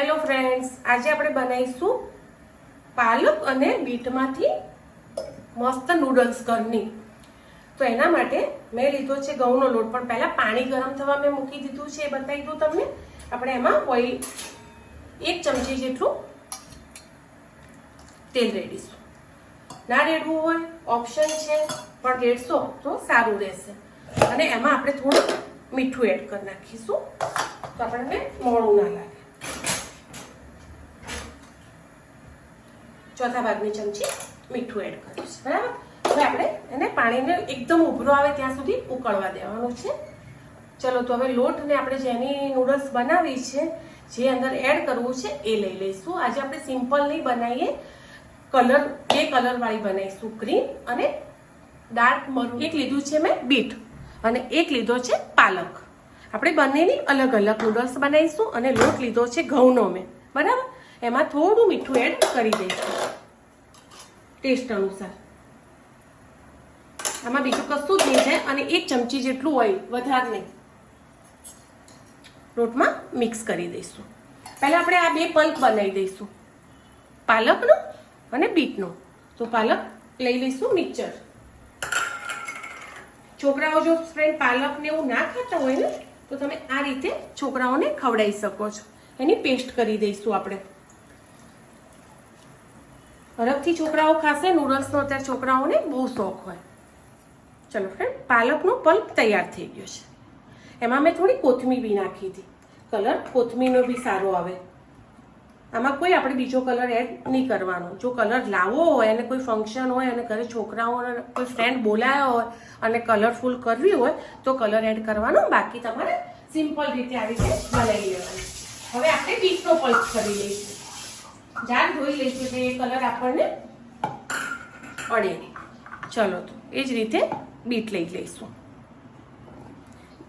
Hello friends, આજે આપણે બનાવીશું પાલક અને બીટમાંથી મસ્ત નૂડલ્સ ઘરની. તો એના માટે મેં લીધો છે ઘઉંનો લોટ, પણ પહેલા પાણી ગરમ થવા મેં મૂકી દીધું છે, એ બતાવી દઉં તમને. આપણે એમાં ઓઇલ 1 ચમચી જેટલું તેલ રેડીશું. ના રેડવું હોય ઓપ્શન છે, પણ રેડશો તો સારું રહેશે. અને એમાં આપણે થોડું મીઠું એડ કરી નાખીશું, તો આપણને મોળું ના લાગે. ચોથા ભાગની ચમચી મીઠું એડ કરીશું, બરાબર. હવે આપણે એને પાણીને એકદમ ઉભરો આવે ત્યાં સુધી ઉકળવા દેવાનું છે. ચલો, તો હવે લોટને આપણે જેની નૂડલ્સ બનાવી છે, જે અંદર એડ કરવું છે એ લઈ લઈશું. આજે આપણે સિમ્પલ નહીં બનાવીએ, બે કલર વાળી બનાવીશું, ગ્રીન અને ડાર્ક મરૂન. એક લીધું છે મેં બીટ અને એક લીધો છે પાલક. આપણે બંનેની અલગ અલગ નૂડલ્સ બનાવીશું. અને લોટ લીધો છે ઘઉંનો મેં, બરાબર. એમાં થોડું મીઠું એડ કરી દઈશું ટેસ્ટ અનુસાર. આમાં બીજું કશું જ નહીં છે. અને 1 ચમચી જેટલું ઓઇલ, વધારે નહીં, લોટમાં મિક્સ કરી દઈશું. પહેલા આપણે આ બે પલ્પ બનાવી દઈશું, પાલકનો અને બીટનો. તો પાલક લઈ લઈશું મિક્સર. છોકરાઓ જો ફ્રેન્ડ પાલક ને એવું ના ખાતા હોય ને, તો તમે આ રીતે છોકરાઓને ખવડાવી શકો છો. એની પેસ્ટ કરી દઈશું આપણે. હરખથી છોકરાઓ ખાશે નૂડલ્સનો. અત્યારે છોકરાઓને બહુ શોખ હોય. ચલો ફ્રેન્ડ, પાલકનો પલ્પ તૈયાર થઈ ગયો છે. એમાં મેં થોડી કોથમીર બી નાખી હતી. કલર કોથમીરનો બી સારો આવે. આમાં કોઈ આપણે બીજો કલર એડ નહીં કરવાનો. જો કલર લાવવો હોય અને કોઈ ફંક્શન હોય અને ઘરે છોકરાઓને કોઈ ફ્રેન્ડ બોલાયો હોય અને કલરફુલ કરવી હોય તો કલર એડ કરવાનો. બાકી તમારે સિમ્પલ રીતે આવી રીતે બનાવી લેવાનું. હવે આપણે બીટનો પલ્પ કરી લઈશું. જાર ધોઈ લઈશું કે એ કલર આપણને અડે નહીં. ચલો, તો એ જ રીતે બીટ લઈ લઈશું.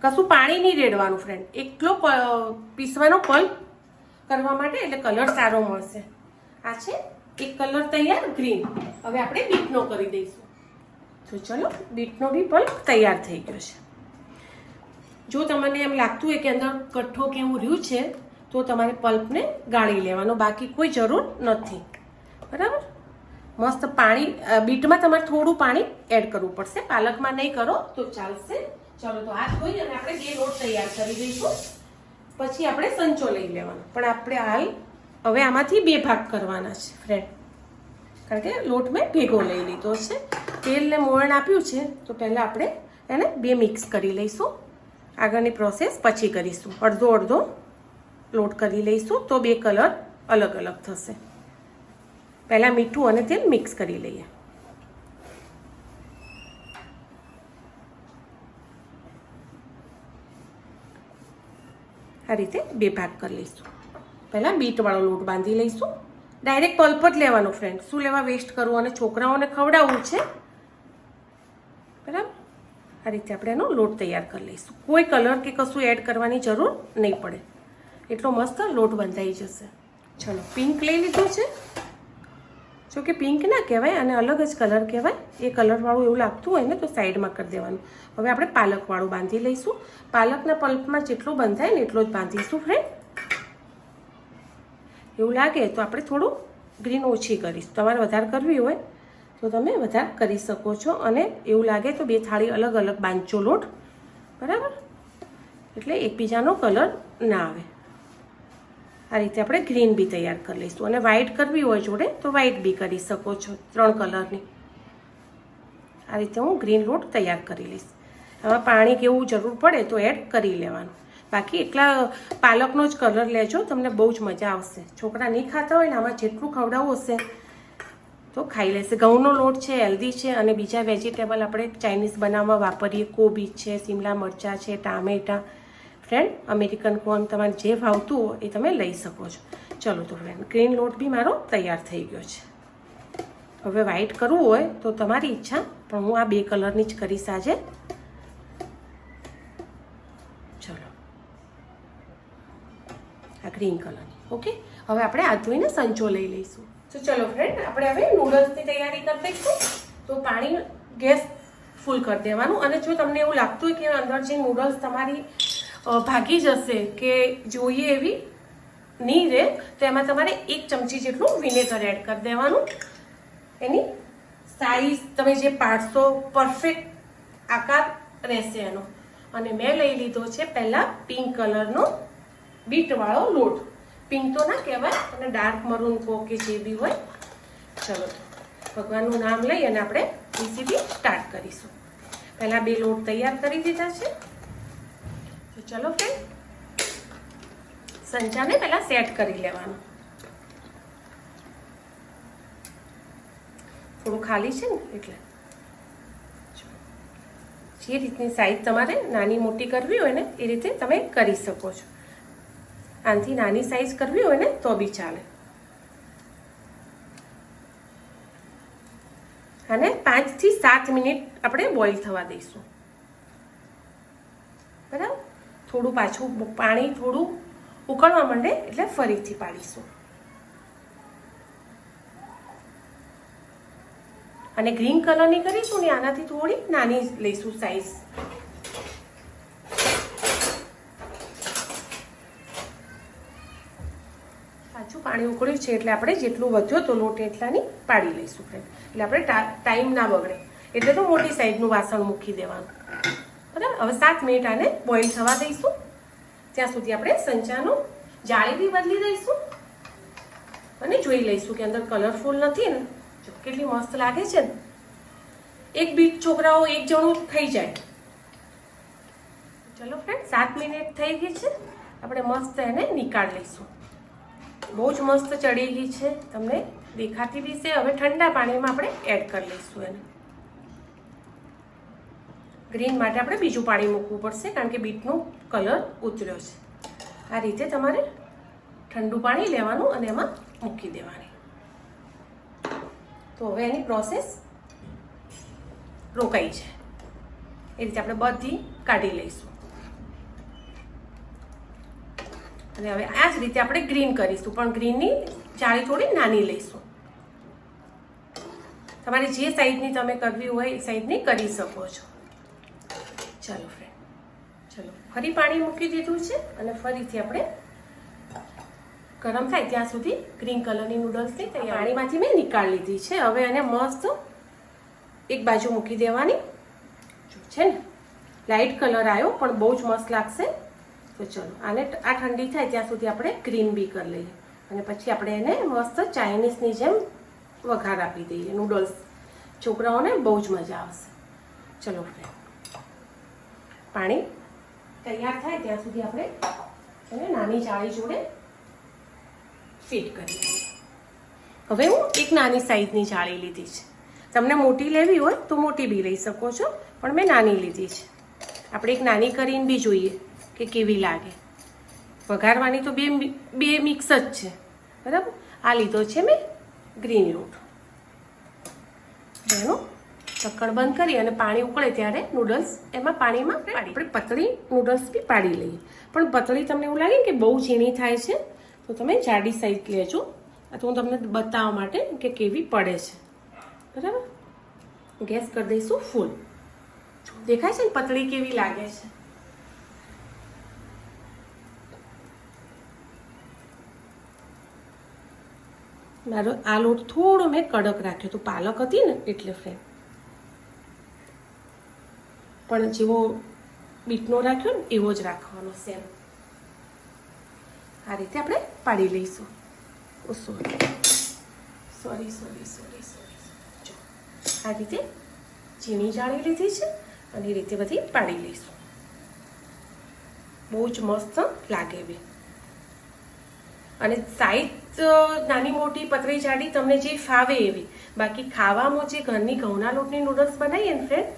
કશું પાણી નહીં રેડવાનું ફ્રેન્ડ, એકલો પીસવાનો પલ્પ કરવા માટે, એટલે કલર સારો મળશે. આ છે એક કલર તૈયાર, ગ્રીન. હવે આપણે બીટનો કરી દઈશું. તો ચલો, બીટનો બી પલ્પ તૈયાર થઈ ગયો છે. જો તમને એમ લાગતું હોય કે અંદર કઠ્ઠો કેવું રહ્યું છે, તો તમારે પલ્પને ગાળી લેવાનો, બાકી કોઈ જરૂર નથી, બરાબર. મસ્ત પાણી, બીટમાં તમારે થોડું પાણી એડ કરવું પડશે, પાલકમાં નહીં કરો તો ચાલશે. ચલો, તો હાથ ધોઈ અને આપણે બે લોટ તૈયાર કરી દઈશું. પછી આપણે સંચો લઈ લેવાનો. પણ આપણે હાલ હવે આમાંથી 2 ભાગ કરવાના છે ફ્રેન્ડ, કારણ કે લોટ મેં ભેગો લઈ લીધો છે. તેલને મોણ આપ્યું છે, તો પહેલાં આપણે એને 2 મિક્સ કરી લઈશું. આગળની પ્રોસેસ પછી કરીશું. અડધો અડધો લોટ કરી લઈશું, તો 2 કલર અલગ અલગ થશે. પહેલાં મીઠું અને તેલ મિક્સ કરી લઈએ. આ રીતે 2 ભાગ કરી લઈશું. પહેલાં બીટવાળો લોટ બાંધી લઈશું. ડાયરેક્ટ પલ્પ જ લેવાનો ફ્રેન્ડ, શું લેવા વેસ્ટ કરવું, અને છોકરાઓને ખવડાવવું છે, બરાબર. આ રીતે આપણે એનો લોટ તૈયાર કરી લઈશું. કોઈ કલર કે કશું એડ કરવાની જરૂર નહીં પડે, એટલો મસ્ત લોટ બંધાઈ જશે. ચલો, પિંક લઈ લીધો છે. જો કે પિંક ના કહેવાય, અને અલગ જ કલર કહેવાય. એ કલરવાળું એવું લાગતું હોય ને તો સાઈડમાં કરી દેવાનું. હવે આપણે પાલકવાળું બાંધી લઈશું. પાલકના પલ્પમાં જેટલું બંધાય ને એટલો જ બાંધીશું ફ્રેન્ડ. એવું લાગે તો આપણે થોડું ગ્રીન ઓછી કરીશું. તમારે વધારે કરવી હોય તો તમે વધારે કરી શકો છો. અને એવું લાગે તો 2 થાળી અલગ અલગ બાંધજો લોટ, બરાબર, એટલે એકબીજાનો કલર ના આવે. આ રીતે આપણે ગ્રીન બી તૈયાર કરી લઈશું. અને વ્હાઈટ કરવી હોય જોડે તો વ્હાઈટ બી કરી શકો છો, 3 કલરની. આ રીતે હું ગ્રીન લોટ તૈયાર કરી લઈશ. આમાં પાણી કેવું જરૂર પડે તો એડ કરી લેવાનું. બાકી એકલા પાલકનો જ કલર લેજો, તમને બહુ જ મજા આવશે. છોકરા નહીં ખાતા હોય ને, આમાં જેટલું ખવડાવવું હશે તો ખાઈ લેશે. ઘઉંનો લોટ છે, હેલ્ધી છે. અને બીજા વેજીટેબલ આપણે ચાઇનીઝ બનાવવા વાપરીએ, કોબીજ છે, શિમલા મરચાં છે, ટામેટાં. ફ્રેન્ડ, અમેરિકન કોર્ન તમારે જે ભાવતું હોય એ તમે લઈ શકો છો. ચલો, તો ફ્રેન્ડ ગ્રીન લોટ બી મારો તૈયાર થઈ ગયો છે. હવે વ્હાઈટ કરવું હોય તો તમારી ઈચ્છા, પણ હું આ 2 કલરની જ કરીશ આજે. ચલો, આ ગ્રીન કલરની. ઓકે, હવે આપણે હાથ ધોઈને સંચો લઈ લઈશું. તો ચલો ફ્રેન્ડ, આપણે હવે નૂડલ્સની તૈયારી કરી દઈશું. તો પાણી ગેસ ફૂલ કરી દેવાનું. અને જો તમને એવું લાગતું હોય કે અંદર જે નૂડલ્સ તમારી ભાગી જશે, કે જોઈએ એવી નહીં રહે તો એમાં તમારે 1 ચમચી જેટલું વિનેગર એડ કરી દેવાનું. એની સાઈઝ તમે જે પાડશો પરફેક્ટ આકાર રહેશે એનો. અને મેં લઈ લીધો છે પહેલાં પિંક કલરનો બીટવાળો લોટ. પિંક તો ના કહેવાય, અને ડાર્ક મરૂન કહો કે જે બી હોય. ચલો ભગવાનનું નામ લઈ અને આપણે રેસીપી સ્ટાર્ટ કરીશું. પહેલાં 2 લોટ તૈયાર કરી દીધા છે. તો ચલો ફ્રેન્ડ, સંચાને પહેલાં સેટ કરી લેવાનું. થોડું ખાલી છે ને એટલે. જે રીતની સાઈઝ તમારે નાની મોટી કરવી હોય ને એ રીતે તમે કરી શકો છો. આનાથી નાની સાઈઝ કરવી હોય ને તો બી ચાલે. અને 5 થી 7 મિનિટ આપણે બોઇલ થવા દઈશું. બરાબર. થોડું પાછું પાણી થોડું ઉકળવા માંડે એટલે ફરીથી પાડીશું. અને ગ્રીન કલરની કરીશું ને આનાથી થોડી નાની લઈશું સાઈઝ. પાછું પાણી ઉકળ્યું છે એટલે આપણે જેટલું વધ્યો તો લોટ એટલાની પાડી લઈશું ફ્રેન્ડ. એટલે આપણે ટાઈમ ના બગડે એટલે તો મોટી સાઈઝનું વાસણ મૂકી દેવાનું. બરાબર. હવે 7 મિનિટ આને બોઇલ થવા દઈશું. ત્યાં સુધી આપણે સંચાનો જાળી બી બદલી દઈશું અને જોઈ લઈશું કે અંદર કલરફુલ નથી ને. જો કેટલી મસ્ત લાગે છે ને. એક બીટ છોકરાઓ એક જણું ખાઈ જાય. ચલો ફ્રેન્ડ, 7 મિનિટ થઈ ગઈ છે. આપણે મસ્ત એને નીકાળી લઈશું. બહુ જ મસ્ત ચડી ગઈ છે, તમને દેખાતી બી છે. હવે ઠંડા પાણીમાં આપણે એડ કરી લઈશું એને. ગ્રીન માટે આપણે બીજું પાણી મૂકવું પડશે કારણ કે બીટનો કલર ઉતર્યો છે. આ રીતે તમારે ઠંડુ પાણી લેવાનું અને એમાં મૂકી દેવાની. તો હવે એની પ્રોસેસ રોકાઈ છે. એ રીતે આપણે બધી કાઢી લઈશું. અને હવે આ જ રીતે આપણે ગ્રીન કરીશું, પણ ગ્રીનની જાળી થોડી નાની લઈશું. તમારે જે સાઈઝની તમે કરવી હોય એ સાઈઝની કરી શકો છો. ચાલો ફ્રેન્ડ, ચલો ફરી પાણી મૂકી દીધું છે અને ફરીથી આપણે ગરમ થાય ત્યાં સુધી ગ્રીન કલરની નૂડલ્સની પાણીમાંથી મેં નીકાળી લીધી છે. હવે એને મસ્ત એક બાજુ મૂકી દેવાની. છે ને લાઇટ કલર આવ્યો પણ બહુ જ મસ્ત લાગશે. તો ચલો આને આ ઠંડી થાય ત્યાં સુધી આપણે ગ્રીન બી કરી લઈએ અને પછી આપણે એને મસ્ત ચાઇનીઝની જેમ વઘાર આપી દઈએ. નૂડલ્સ છોકરાઓને બહુ જ મજા આવશે. ચલો ફ્રેન્ડ, પાણી તૈયાર થાય ત્યાં સુધી આપણે એને નાની જાળી જોડે ફિટ કરી દઈએ. હવે હું એક નાની સાઈઝની જાળી લીધી છે. તમને મોટી લેવી હોય તો મોટી બી લઈ શકો છો, પણ મેં નાની લીધી છે. આપણે એક નાની કરીને બી જોઈએ કે કેવી લાગે. વઘારવાની તો બે મિક્સ જ છે. બરાબર. આ લીધો છે મેં ગ્રીન લોટ. એનું ઢક્કણ બંધ કરી અને પાણી ઉકળે ત્યારે નૂડલ્સ એમાં પાણીમાં આપણે પતળી નૂડલ્સ બી પાડી લઈએ. પણ પતળી તમને એવું લાગે કે બહુ ઝીણી થાય છે તો તમે જાડી સાઈઝ લેજો. તો હું તમને બતાવવા માટે કે કેવી પડે છે. બરાબર. ગેસ કરી દઈશું ફૂલ. દેખાય છે ને પતળી કેવી લાગે છે. મારો આ લોટ થોડો મેં કડક રાખ્યો તો પાલક હતી ને એટલે ફ્રેન્ડ. પણ જેવો બીટનો રાખ્યો ને એવો જ રાખવાનો સેમ. આ રીતે આપણે પાડી લઈશું. સોરી. જો આ રીતે ઝીણી જાળી લીધી છે અને એ રીતે બધી પાડી લઈશું. બહુ જ મસ્ત લાગે બી. અને સાઈઝ નાની મોટી પતળી જાડી તમને જે ફાવે એવી. બાકી ખાવામાં જે ઘરની ઘઉંના લોટની નૂડલ્સ બનાવીએ ને ફ્રેન્ડ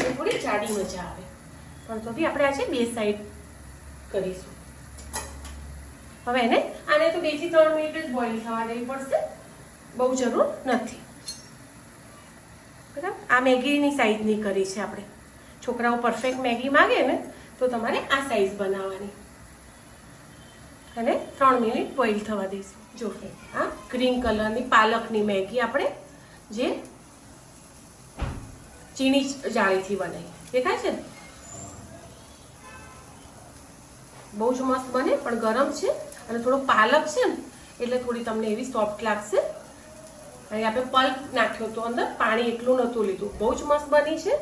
એ થોડી જાડી મજા આવે. પણ તો બી આપણે આજે 2 સાઈડ કરીશું. હવે એને આને તો 2 થી 3 મિનિટ જ બોઇલ થવા દેવી પડશે, બહુ જરૂર નથી. બરાબર. આ મેગીની સાઈઝની કરી છે આપણે. છોકરાઓ પરફેક્ટ મેગી માગે ને તો તમારે આ સાઈઝ બનાવવાની. અને 3 મિનિટ બોઇલ થવા દઈશું. જો આ ગ્રીન કલરની પાલકની મેગી આપણે જે ચીની જાળીથી બનાવી. દેખાય છે ને બહુ જ મસ્ત બને, પણ ગરમ છે અને થોડો પાલક છે ને એટલે થોડી તમને એવી સોફ્ટ લાગશે. અહીં આપણે પલ્પ નાખ્યો તો અંદર, પાણી એટલું નહોતું લીધું. બહુ જ મસ્ત બની છે.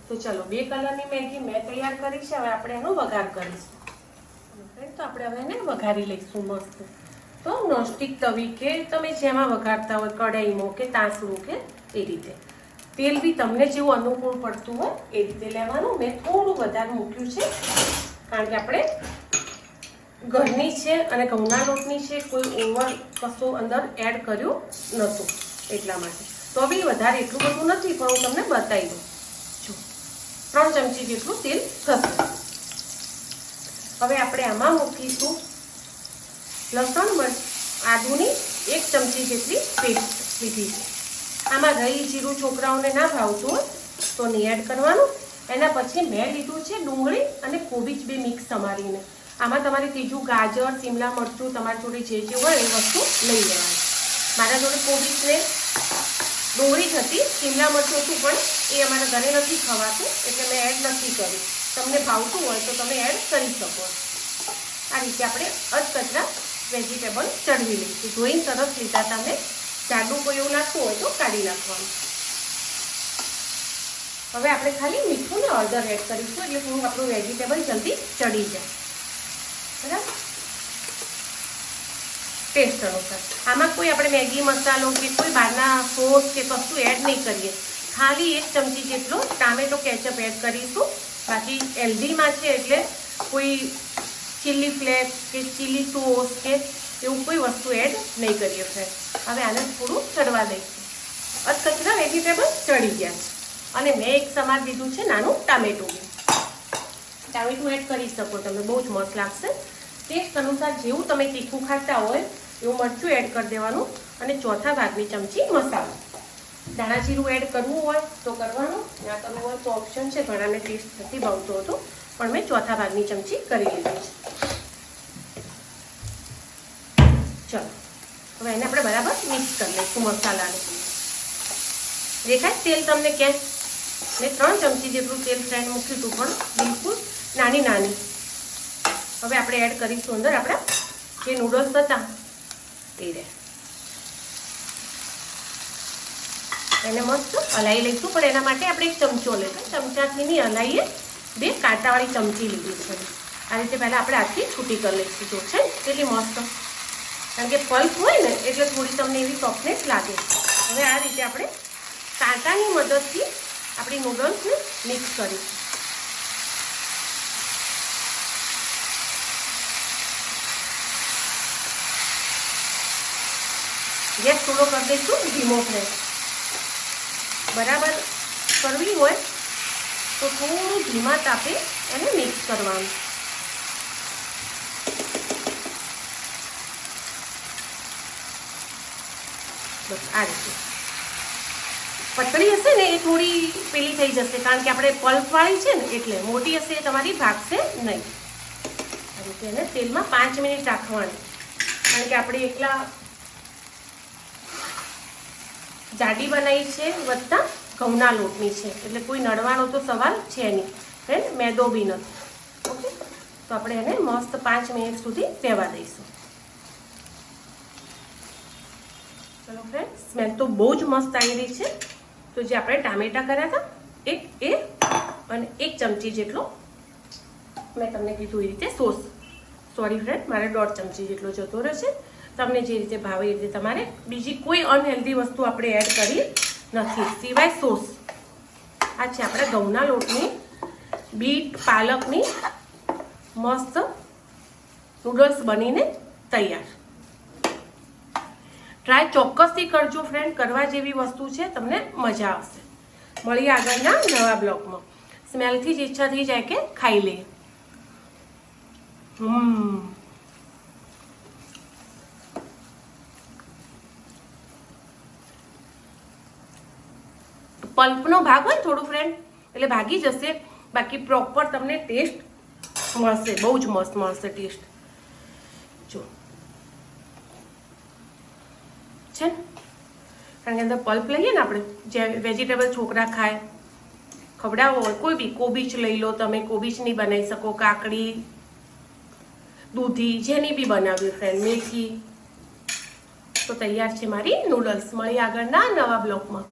તો ચલો 2 કલરની મેગી મેં તૈયાર કરી છે. હવે આપણે એનો વઘાર કરીશું. તો આપણે હવે એને વઘારી લઈશું મસ્ત. તો નોનસ્ટિક તવી કે તમે જેમાં વઘારતા હોય, કઢાઈમાં કે તાંસળું કે એ રીતે, તેલ બી તમને જેવું અનુકૂળ પડતું હોય એ રીતે લેવાનું. મેં થોડું વધારે મૂક્યું છે કારણ કે આપણે ઘરની છે અને ઘઉંના લોટની છે, કોઈ ઓવર કશું અંદર એડ કર્યું નહોતું એટલા માટે. તો બી વધારે એટલું બધું નથી, પણ હું તમને બતાવી દઉં. જો 3 ચમચી જેટલું તેલ થશે. હવે આપણે આમાં મૂકીશું લસણ મરચ આદુની 1 ચમચી જેટલી પેસ્ટ લીધી છે. આમાં રહી જીરું છોકરાઓને ના ભાવતું હોય તો નહીં એડ કરવાનું. એના પછી મેં લીધું છે ડુંગળી અને કોબીજ બે મિક્સ સમારીને. આમાં તમારે ત્રીજું ગાજર, શિમલા મરચું, તમારી જોડે જે હોય એ વસ્તુ લઈ લેવાની. મારા જોડે કોબીજ ને ડુંગળી જ હતી, શિમલા મરચું હતું પણ એ અમારા ઘરે નથી ખવાતું એટલે મેં એડ નથી કર્યું. તમને ભાવતું હોય તો તમે એડ કરી શકો. આ રીતે આપણે અધકચરા વેજીટેબલ ચડવી લઈશું. ધોઈને સરસ લીધા. તમે જાડું કોઈ એવું નાખવું હોય તો કાઢી નાખવાનું. હવે આપણે ખાલી મીઠું ને હળદર એડ કરીશું એટલે થોડું આપણું વેજીટેબલ જલ્દી ચડી જાય. બરાબર, ટેસ્ટ અનુસાર. આમાં કોઈ આપણે મેગી મસાલો કે કોઈ બહારના સોસ કે કશું એડ નહીં કરીએ. ખાલી 1 ચમચી જેટલો ટામેટો કેચઅપ એડ કરીશું. બાકી હેલ્ધીમાં છે એટલે કોઈ ચીલી ફ્લેક્સ કે ચીલી સોસ કે એવું કોઈ વસ્તુ એડ નહીં કરીએ ફ્રેન્ડ. હવે આને થોડું ચડવા દઈશું. અધકચરા વેજીટેબલ ચડી ગયા અને મેં એક સમાર દીધું છે નાનું ટામેટું. ટામેટું એડ કરી શકો તમે, બહુ જ મસ્ત લાગશે. ટેસ્ટ અનુસાર જેવું તમે તીખું ખાતા હોય એવું મરચું એડ કરી દેવાનું. અને 1/4 ભાગની ચમચી મસાલો. ધાણા જીરું એડ કરવું હોય તો કરવાનું, ના કરવું હોય તો ઓપ્શન છે. ઘણાને ટેસ્ટ નથી ભાવતો હતો પણ મેં 1/4 ભાગની ચમચી કરી લીધી છે. ચલો હવે એને આપણે બરાબર મિક્સ કરી લઈશું મસાલાને. દેખાય તેલ તમને ક્યાંય? મેં 3 ચમચી જેટલું તેલ ફ્રેન્ડ મૂક્યું હતું પણ બિલકુલ નાની. હવે આપણે એડ કરીશું અંદર આપણા જે નૂડલ્સ હતા એ રહે. એને મસ્ત હલાવી લઈશું. પણ એના માટે આપણે 1 ચમચો લઈશું. ચમચાથી નહીં હલાવીએ, 2 કાંટાવાળી ચમચી લીધી છે. આ રીતે પહેલાં આપણે હાથથી છૂટી કરી લઈશું. જો છે કેટલી મસ્ત, કારણ કે પલ્પ હોય ને એટલે થોડી તમને એવી સોફ્ટનેસ લાગે. હવે આ રીતે આપણે કાંટાની મદદથી આપણી નૂડલ્સને મિક્સ કરીશું. ગેસ થોડો કરી દઈશું ધીમો ફ્લેમ. બરાબર કરવી હોય તો થોડું ધીમા તાપે એને મિક્સ કરવાનું. બસ આ રીતે. પતળી હશે ને એ થોડી પેલી થઈ જશે કારણ કે આપણે પલ્પવાળી છે ને એટલે. મોટી હશે એ તમારી ભાગશે નહીં. આ રીતે એને તેલમાં 5 મિનિટ રાખવાની કારણ કે આપણે એકલા જાડી બનાવી છે વત્તા ઘઉંના લોટની છે એટલે કોઈ નડવાનો તો સવાલ છે નહીં ફ્રેન્ડ. મેદો બી નથી. ઓકે, તો આપણે એને મસ્ત 5 મિનિટ સુધી રહેવા દઈશું. ચલો ફ્રેન્ડ, સ્મેલ તો બહુ જ મસ્ત આવી રહી છે. તો જે આપણે ટામેટા કર્યા હતા એ અને 1 ચમચી જેટલો મેં તમને કીધું એ રીતે સોસ. સોરી ફ્રેન્ડ, મારે 1.5 ચમચી જેટલો જતો રહેશે. તમને જે રીતે ભાવે એ રીતે તમારે. બીજી કોઈ અનહેલ્ધી વસ્તુ આપણે એડ કરી નથી સિવાય સોસ. આ છે આપણે ઘઉંના લોટની બીટ પાલકની મસ્ત નૂડલ્સ બનીને તૈયાર. ટ્રાય ચોક્કસથી કરજો ફ્રેન્ડ. કરવા જેવી વસ્તુ છે, તમને મજા આવશે. મળીએ આગળના નવા બ્લોગમાં. સ્મેલથી જ ઈચ્છા થઈ જાય કે ખાઈ લઈએ. પલ્પનો ભાગ હોય થોડું ફ્રેન્ડ એટલે ભાગી જશે, બાકી પ્રોપર તમને ટેસ્ટ મળશે. બહુ જ મસ્ત મળશે ટેસ્ટ. જો છે ને, કારણ કે અંદર પલ્પ લઈએ ને આપણે, જે વેજીટેબલ છોકરા ખાય, ખવડાવો હોય કોઈ બી. કોબીજ લઈ લો તમે, કોબીજની બનાવી શકો. કાકડી, દૂધી જેની બી બનાવ્યું ફ્રેન્ડ, મેથી. તો તૈયાર છે મારી નૂડલ્સ. મળી આગળના નવા બ્લોગમાં.